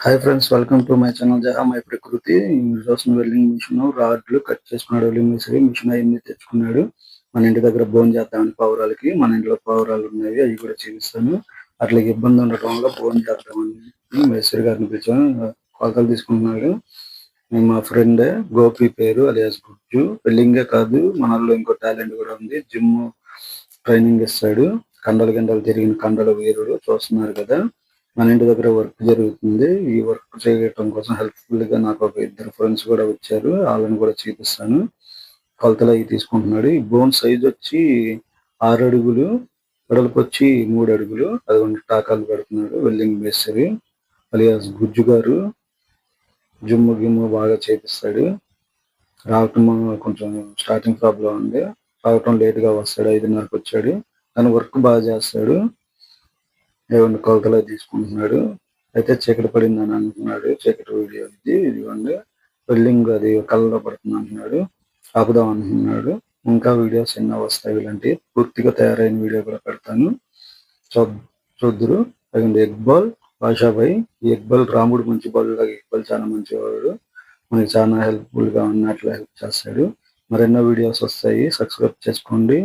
Hi friends, welcome to my channel జహా మై ప్రకృతి. చూస్తున్న వెల్డింగ్ మిషన్ రాడ్లు కట్ చేసుకున్నాడు. వెల్డింగ్ మిషన్ అవన్నీ తెచ్చుకున్నాడు. మన ఇంటి దగ్గర బోన్ చేద్దామని పావురాలకి, మన ఇంట్లో పావురాలు ఉన్నాయి, అవి కూడా చూపిస్తాను. అట్లా ఇబ్బంది ఉండటం వల్ల బోన్ చేద్దామని మేస్త్రి గారిని పిలిచాను. కొలతలు తీసుకుంటున్నాడు. మా ఫ్రెండ్ గోపి పేరు, అలియాస్ గుజ్జు. వెల్డింగే కాదు, మనలో ఇంకో టాలెంట్ కూడా ఉంది. జిమ్ ట్రైనింగ్ ఇస్తాడు. కండలు తిరిగిన కండల వీరుడు. చూస్తున్నారు కదా, మన ఇంటి దగ్గర వర్క్ జరుగుతుంది. ఈ వర్క్ చేయటం కోసం హెల్ప్ఫుల్ గా నాకు ఒక ఇద్దరు ఫ్రెండ్స్ కూడా వచ్చారు. వాళ్ళని కూడా చూపిస్తాను. కొలతలు అవి తీసుకుంటున్నాడు. ఈ బోన్ సైజ్ వచ్చి 6 అడుగులు, వెడల్పు వచ్చి 3 అడుగులు. అది టాకాలు పెడుతున్నాడు వెల్డింగ్ మేస్త్రి అలియాస్ గుజ్జు గారు. జిమ్ గిమ్ము బాగా చేపిస్తాడు. రావటం కొంచెం స్టార్టింగ్ ప్రాబ్లం ఉంది. రావటం లేట్ గా వస్తాడు. 5:30కి వచ్చాడు. కానీ వర్క్ బాగా చేస్తాడు. ఏమన్నా కొలతలు తీసుకుంటున్నాడు. అయితే చీకటి పడిందని అంటున్నాడు. చీకటి వీడియో ఇదిగోండి. వెల్డింగ్ అది కళ్ళలో పడుతుంది అంటున్నాడు. ఆపుదాం అంటున్నాడు. ఇంకా వీడియోస్ ఎన్నో వస్తాయి. ఇలాంటి పూర్తిగా తయారైన వీడియో కూడా పెడతాను. చూద్దురు. ఎగ్ బాల్ భాషాబాయ్. ఈ ఎగ్ బాల్ రాముడు మంచి బాల్ లాగా, ఎగ్ బాల్ చాలా మంచివాడు. మనకి చాలా హెల్ప్ఫుల్ గా ఉన్నట్లు హెల్ప్ చేస్తాడు. మరెన్నో వీడియోస్ వస్తాయి. సబ్స్క్రైబ్ చేసుకోండి.